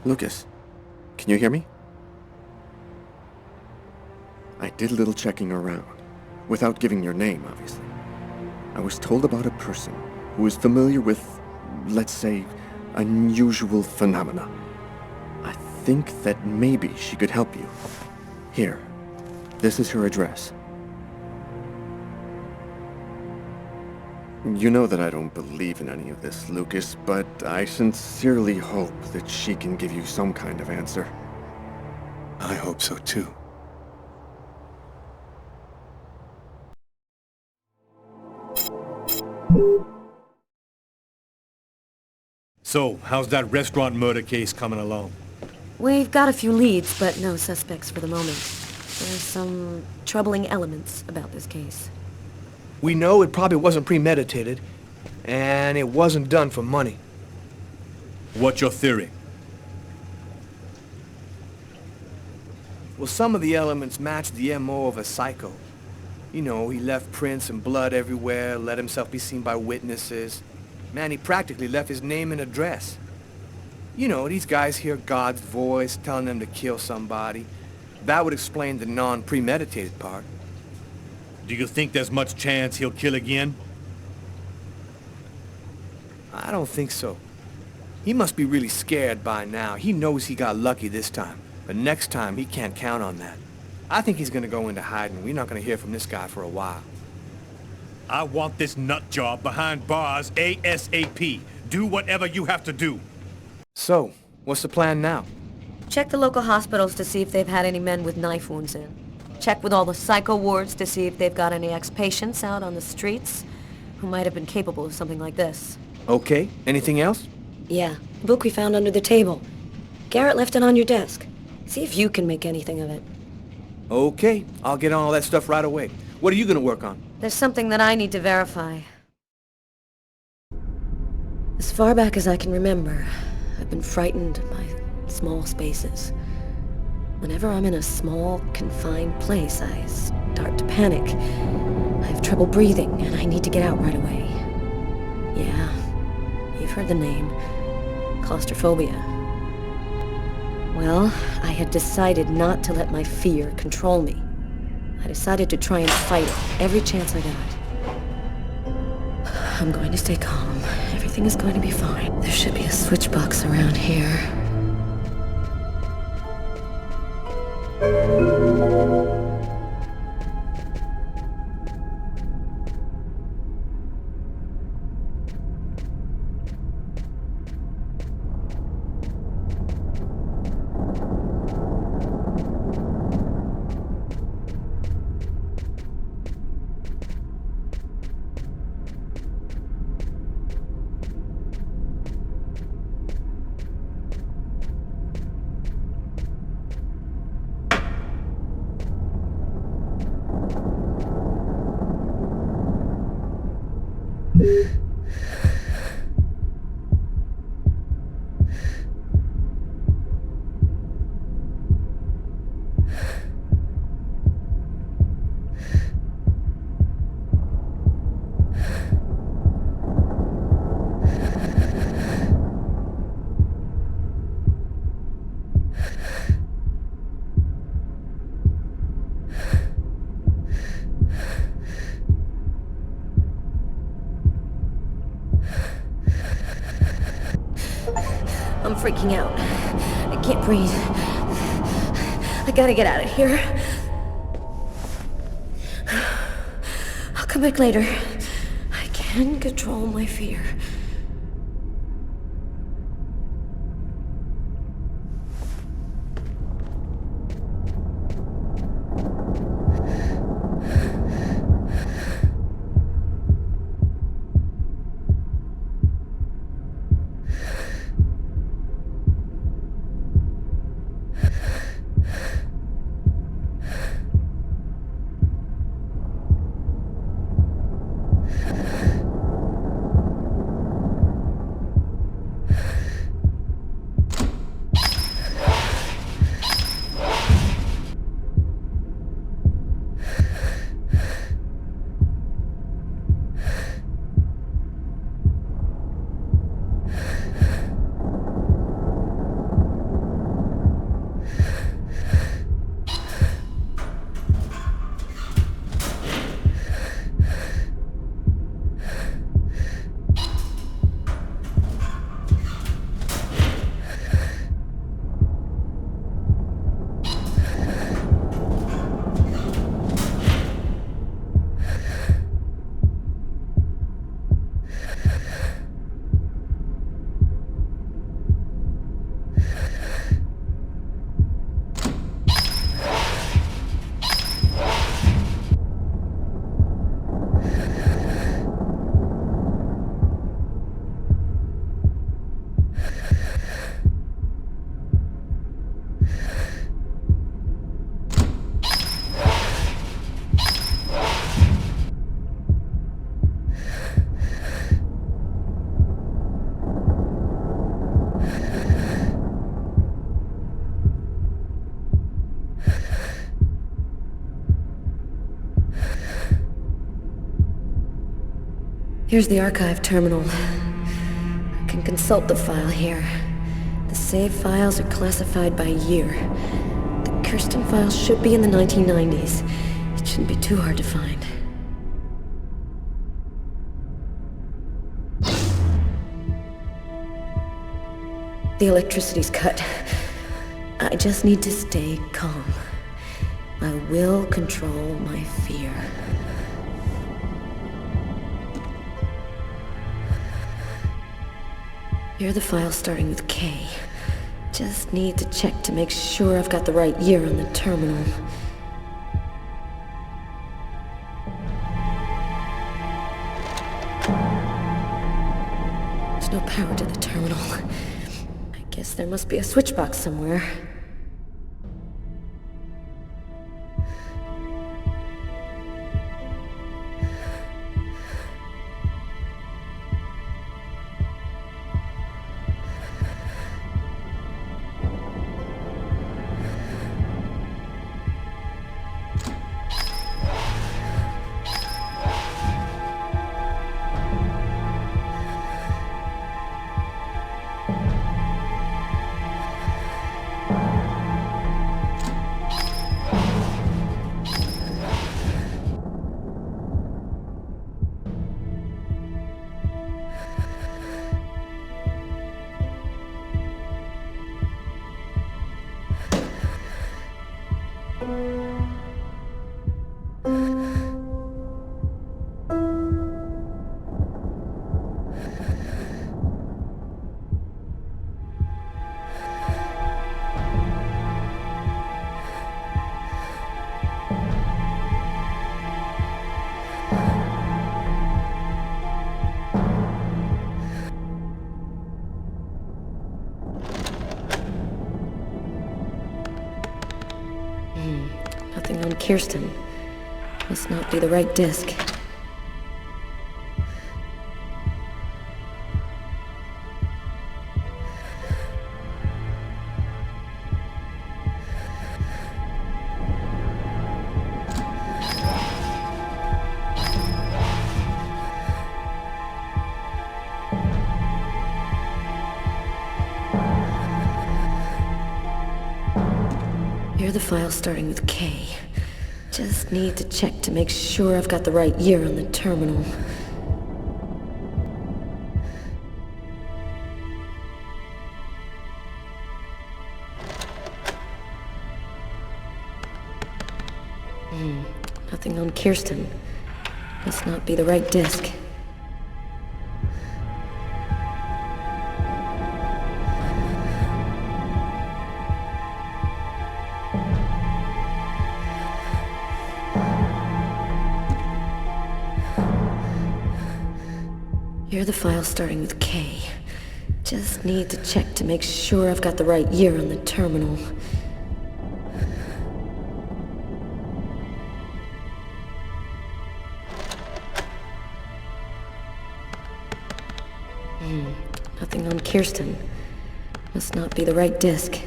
Lucas, can you hear me? I did a little checking around, without giving your name, obviously. I was told about a person who is familiar with, let's say, unusual phenomena. I think that maybe she could help you. Here, this is her address. You know that I don't believe in any of this, Lucas, but I sincerely hope that she can give you some kind of answer. I hope so too. So, how's that restaurant murder case coming along? We've got a few leads, but no suspects for the moment. There's some troubling elements about this case. We know it probably wasn't premeditated, and it wasn't done for money. What's your theory? Well, some of the elements match the M.O. of a psycho. You know, he left prints and blood everywhere, let himself be seen by witnesses. Man, he practically left his name and address. You know, these guys hear God's voice telling them to kill somebody. That would explain the non-premeditated part. Do you think there's much chance he'll kill again? I don't think so. He must be really scared by now. He knows he got lucky this time, but next time he can't count on that. I think he's gonna go into hiding. We're not gonna hear from this guy for a while. I want this nut job behind bars ASAP. Do whatever you have to do. So, what's the plan now? Check the local hospitals to see if they've had any men with knife wounds in. Check with all the psycho wards to see if they've got any ex-patients out on the streets who might have been capable of something like this. Okay, anything else? Yeah, book we found under the table. Garrett left it on your desk. See if you can make anything of it. Okay, I'll get on all that stuff right away. What are you gonna work on? There's something that I need to verify. As far back as I can remember, I've been frightened by small spaces. Whenever I'm in a small, confined place, I start to panic. I have trouble breathing, and I need to get out right away. Yeah, you've heard the name. Claustrophobia. Well, I had decided not to let my fear control me. I decided to try and fight it every chance I got. I'm going to stay calm. Everything is going to be fine. There should be a switch box around here. I'm freaking out. I can't breathe. I gotta get out of here. I'll come back later. I can control my fear. Here's the archive terminal. I can consult the file here. The save files are classified by year. The Kirsten file should be in the 1990s. It shouldn't be too hard to find. The electricity's cut. I just need to stay calm. I will control my fear. Here are the files starting with K. Just need to check to make sure I've got the right year on the terminal. There's no power to the terminal. I guess there must be a switch box somewhere. Nothing on Kirsten. Must not be the right disc. Here are the files starting with K. Just need to check to make sure I've got the right year on the terminal. Nothing on Kirsten. Must not be the right disc. Here are the files starting with K. Just need to check to make sure I've got the right year on the terminal. Nothing on Kirsten. Must not be the right disc.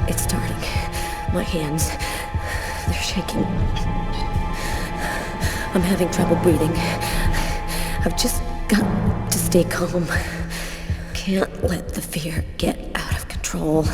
It's starting. My hands, they're shaking. I'm having trouble breathing. I've just got to stay calm. Can't let the fear get out of control.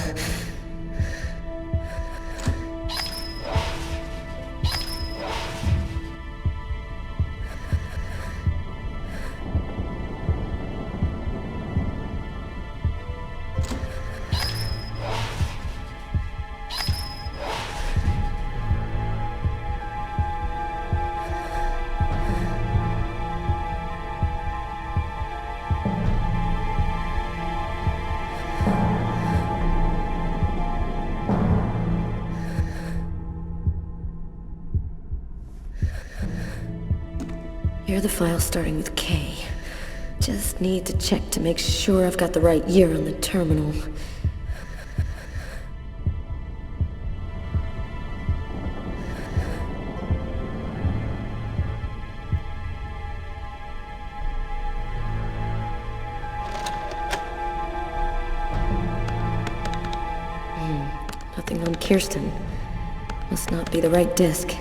Here are the files starting with K. Just need to check to make sure I've got the right year on the terminal. Nothing on Kirsten. Must not be the right disc.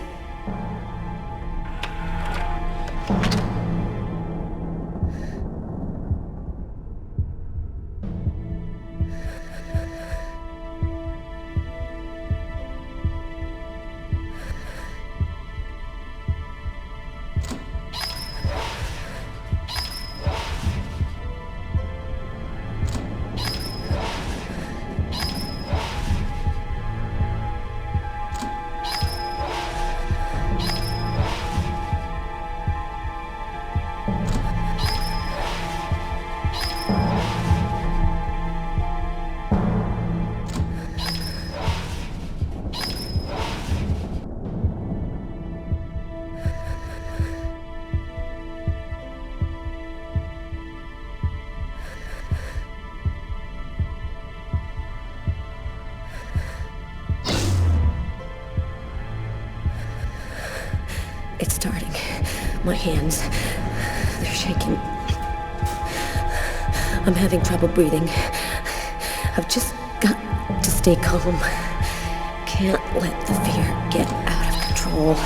It's starting. My hands, they're shaking. I'm having trouble breathing. I've just got to stay calm. Can't let the fear get out of control.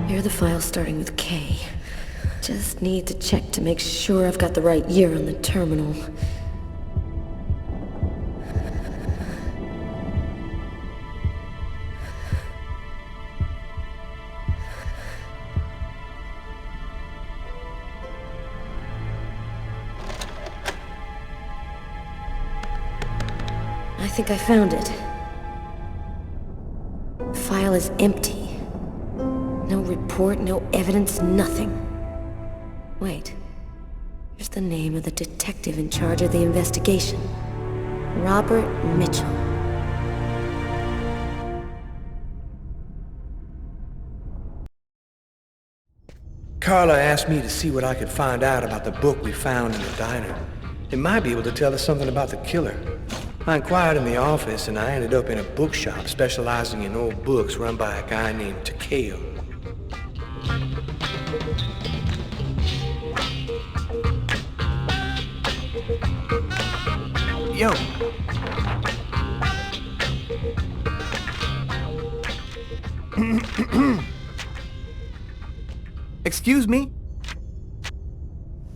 Here are the files starting with K. Just need to check to make sure I've got the right year on the terminal. I think I found it. The file is empty. No report, no evidence, nothing. Wait. Here's the name of the detective in charge of the investigation. Robert Mitchell. Carla asked me to see what I could find out about the book we found in the diner. It might be able to tell us something about the killer. I inquired in the office and I ended up in a bookshop specializing in old books run by a guy named Takeo. Yo. Excuse me?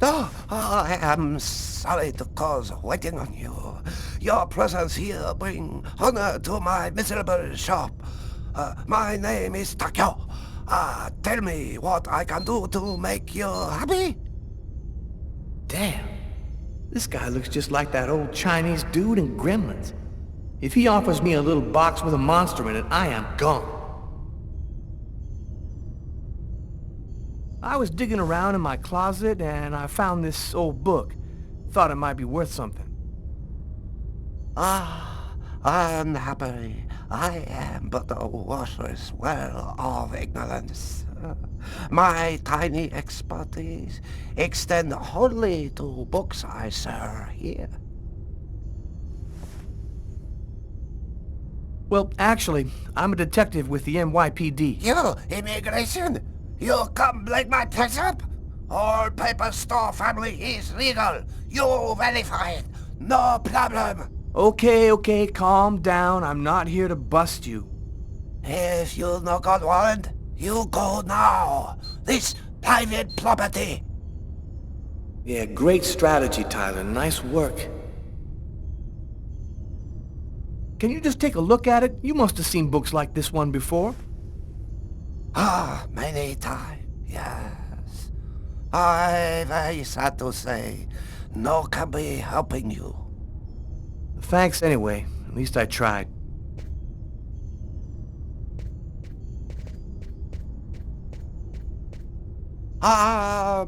Oh, I am sorry to cause waiting on you. Your presence here brings honor to my miserable shop. My name is Takeo. Tell me what I can do to make you happy? Damn. This guy looks just like that old Chinese dude in Gremlins. If he offers me a little box with a monster in it, I am gone. I was digging around in my closet and I found this old book. Thought it might be worth something. Unhappily, I am but a worthless well of ignorance. My tiny expertise extend wholly to books I sell here. Well, actually, I'm a detective with the NYPD. You, immigration? You come break my place up? All paper store family is legal. You verify it. No problem. Okay, calm down. I'm not here to bust you. If you no got warrant, you go now. This private property. Yeah, great strategy, Tyler. Nice work. Can you just take a look at it? You must have seen books like this one before. Ah, many times, yes. I very sad to say, no can be helping you. Thanks anyway. At least I tried.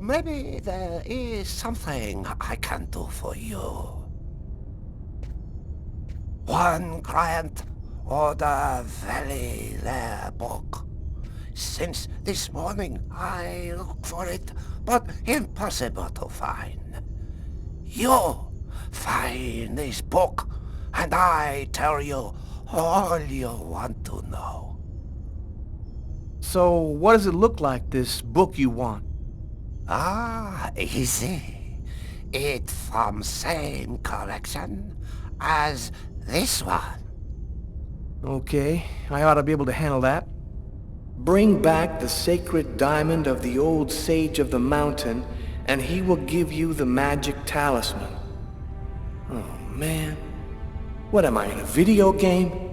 Maybe there is something I can do for you. One client ordered a very rare book. Since this morning I look for it, but impossible to find. You find this book, and I tell you all you want to know. So, what does it look like, this book you want? Easy. It from same collection as this one. Okay, I ought to be able to handle that. Bring back the sacred diamond of the old sage of the mountain, and he will give you the magic talisman. Oh, man. What am I, in a video game?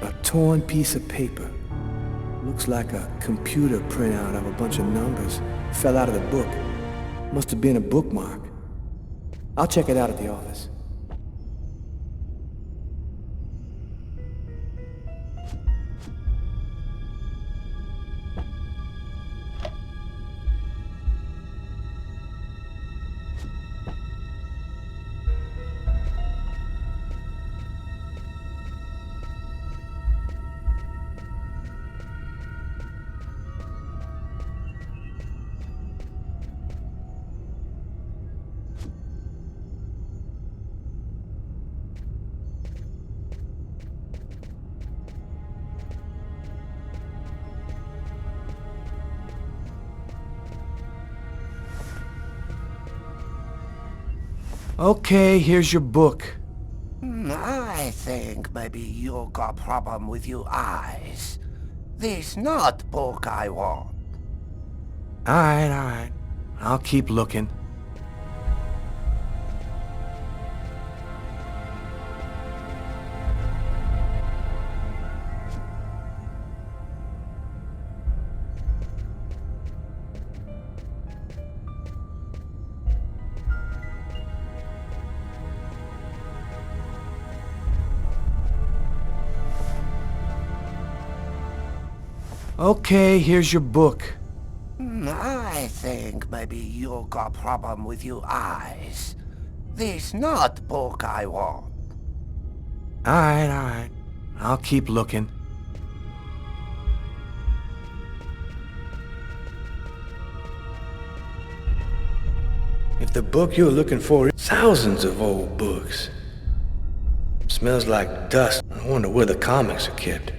A torn piece of paper. Looks like a computer printout of a bunch of numbers. Fell out of the book. Must have been a bookmark. I'll check it out at the office. Okay, here's your book. I think maybe you got problem with your eyes. This not book I want. Alright. I'll keep looking. Okay, here's your book. I think maybe you got problem with your eyes. This not book I want. Alright. I'll keep looking. If the book you're looking for is thousands of old books. Smells like dust. I wonder where the comics are kept.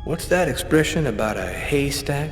What's that expression about a haystack?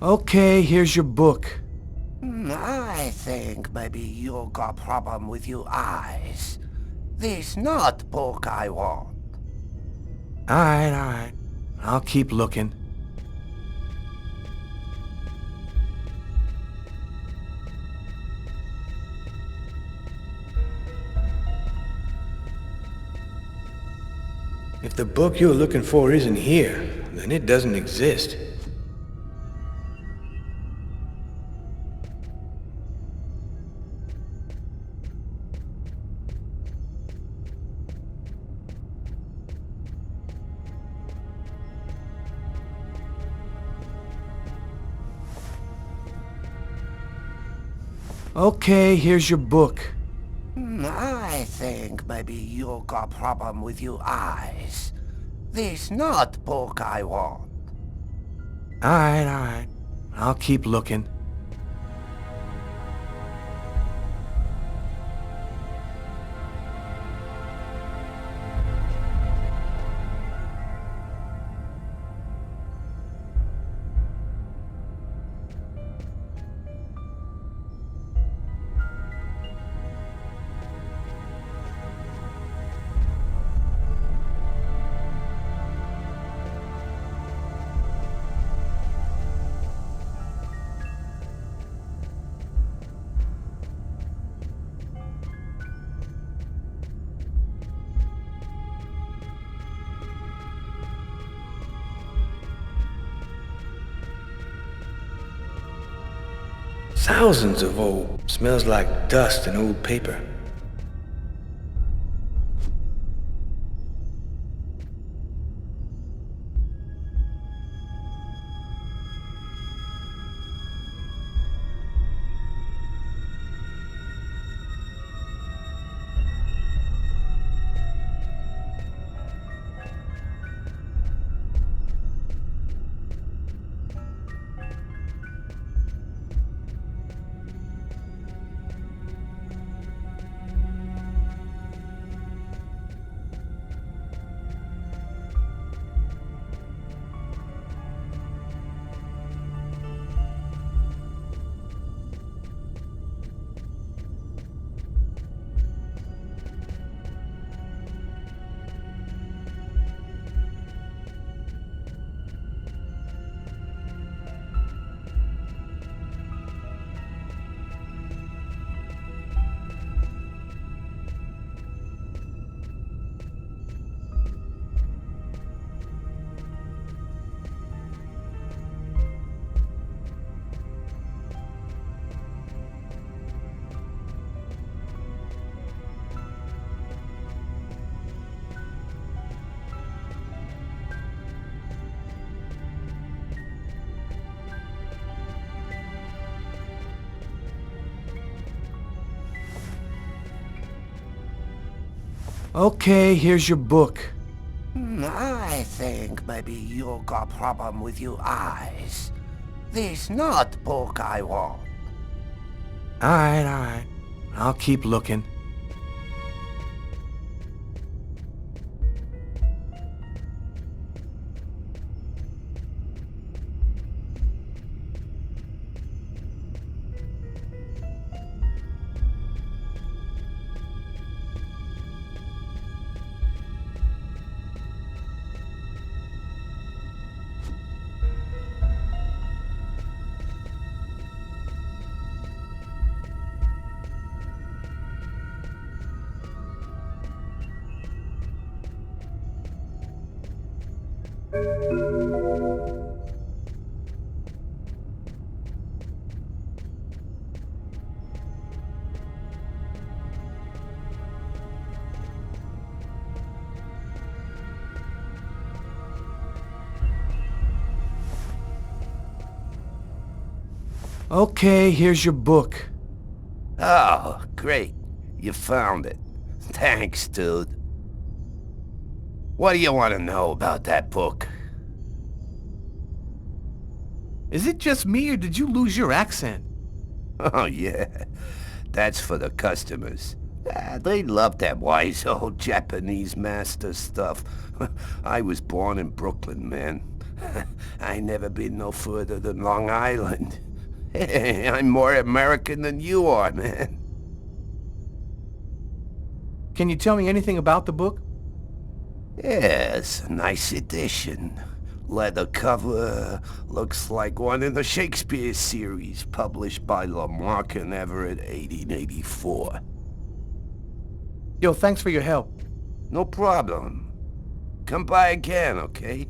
Okay, here's your book. I think maybe you got problem with your eyes. This not book I want. Alright. I'll keep looking. If the book you're looking for isn't here, then it doesn't exist. Okay, here's your book. I think maybe you got problem with your eyes. This not book I want. Alright. I'll keep looking. Thousands of old. Smells like dust and old paper. Okay, here's your book. I think maybe you got problem with your eyes. This not book I want. Alright. I'll keep looking. Okay, here's your book. Oh, great. You found it. Thanks, dude. What do you want to know about that book? Is it just me or did you lose your accent? Oh, yeah. That's for the customers. They love that wise old Japanese master stuff. I was born in Brooklyn, man. I never been no further than Long Island. I'm more American than you are, man. Can you tell me anything about the book? Yes, a nice edition. Leather cover, looks like one in the Shakespeare series, published by Lamarck and Everett, 1884. Yo, thanks for your help. No problem. Come by again, okay?